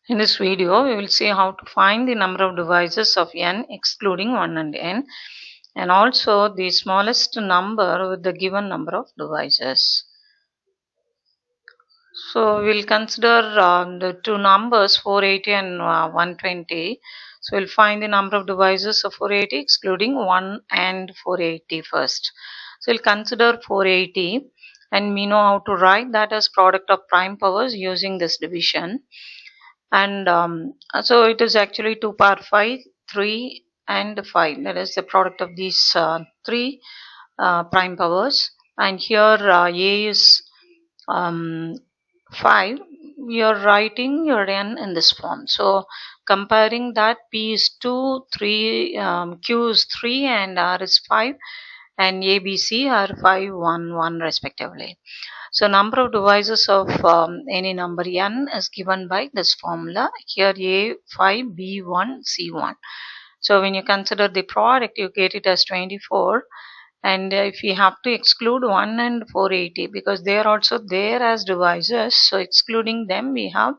In this video, we will see how to find the number of divisors of n excluding 1 and n, and also the smallest number with the given number of divisors. So we'll consider the two numbers 480 and 120. So we'll find the number of divisors of 480 excluding 1 and 480 first. So we'll consider 480, and we know how to write that as product of prime powers using this division. And so it is actually 2 power 5, 3 and 5. That is the product of these three prime powers. And here a is 5. We are writing your n in this form. So comparing that, p is 2, 3, q is 3 and r is 5, and a, b, c are 5, 1, 1 respectively. So number of divisors of any number n is given by this formula. Here a 5, b 1, c 1. So when you consider the product, you get it as 24. And if you have to exclude 1 and 480 because they are also there as divisors, so excluding them we have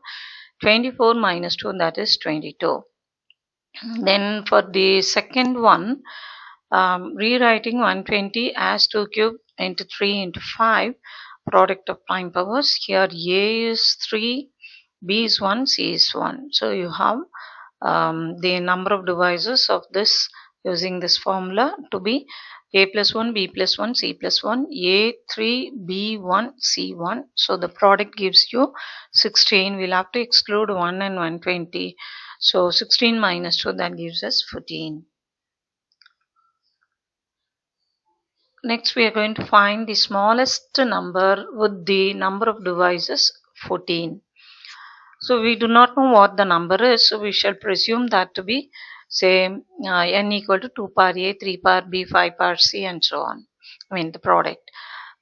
24 minus 2, that is 22. Then for the second one, rewriting 120 as 2 cube into 3 into 5, product of prime powers. Here a is 3, b is 1, c is 1. So you have the number of divisors of this using this formula to be a plus 1, b plus 1, c plus 1, a 3, b 1, c 1. So the product gives you 16. We'll have to exclude 1 and 120. So 16 minus 2, that gives us 14. Next, we are going to find the smallest number with the number of divisors 14. So we do not know what the number is, so we shall presume that to be, say, n equal to 2 power a, 3 power b, 5 power c and so on. I mean the product.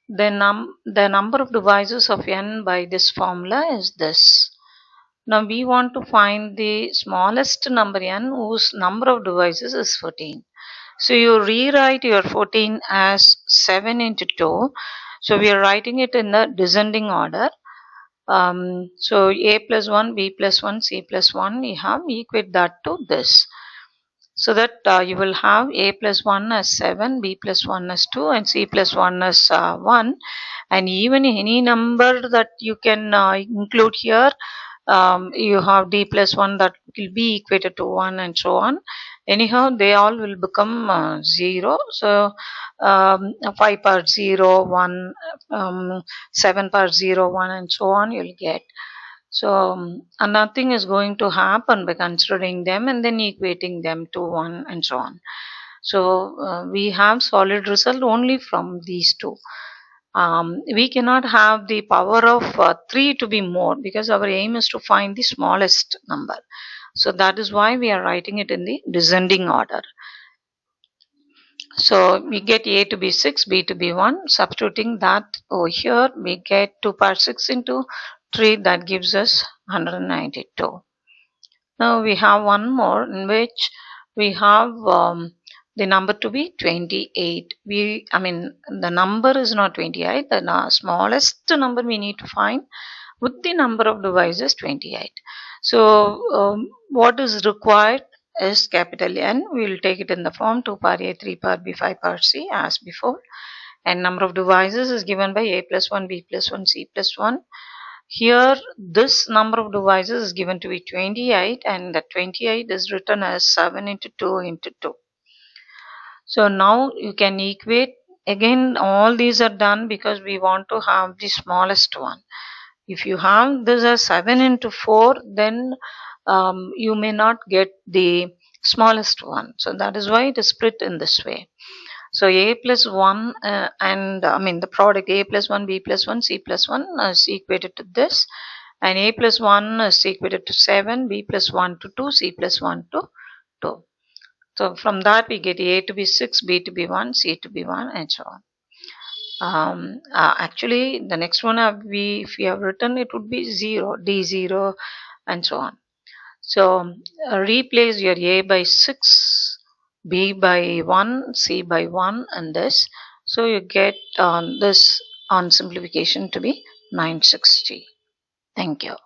The number of divisors of n by this formula is this. Now we want to find the smallest number n whose number of divisors is 14. So you rewrite your 14 as 7 into 2. So we are writing it in the descending order. So a plus 1, b plus 1, c plus 1, we have equate that to this. So that you will have a plus 1 as 7, b plus 1 as 2 and c plus 1 as 1. And even any number that you can include here, you have d plus 1 that will be equated to 1 and so on. Anyhow, they all will become 0. So 5 power 0, 1, 7 power 0, 1 and so on you'll get. So nothing is going to happen by considering them and then equating them to 1 and so on. So we have solid result only from these two. We cannot have the power of 3 to be more because our aim is to find the smallest number. So that is why we are writing it in the descending order. So we get a to be 6, b to be 1. Substituting that over here, we get 2 power 6 into 3, that gives us 192. Now we have one more in which we have the number to be 28. The number is not 28. The smallest number we need to find with the number of divisors 28. So what is required is capital N. We will take it in the form 2 power a, 3 power b, 5 power c as before. And number of divisors is given by a plus 1, b plus 1, c plus 1. Here this number of divisors is given to be 28, and the 28 is written as 7 into 2 into 2. So now you can equate. Again, all these are done because we want to have the smallest one. If you have this as 7 into 4, then you may not get the smallest one. So that is why it is split in this way. So a plus 1 the product a plus 1, b plus 1, c plus 1 is equated to this. And a plus 1 is equated to 7, b plus 1 to 2, c plus 1 to 2. So from that we get a to be 6, b to be 1, c to be 1 and so on. Actually the next one if we have written, it would be 0, d0 and so on. So replace your a by 6, b by 1, c by 1 and this. So you get this on simplification to be 960. Thank you.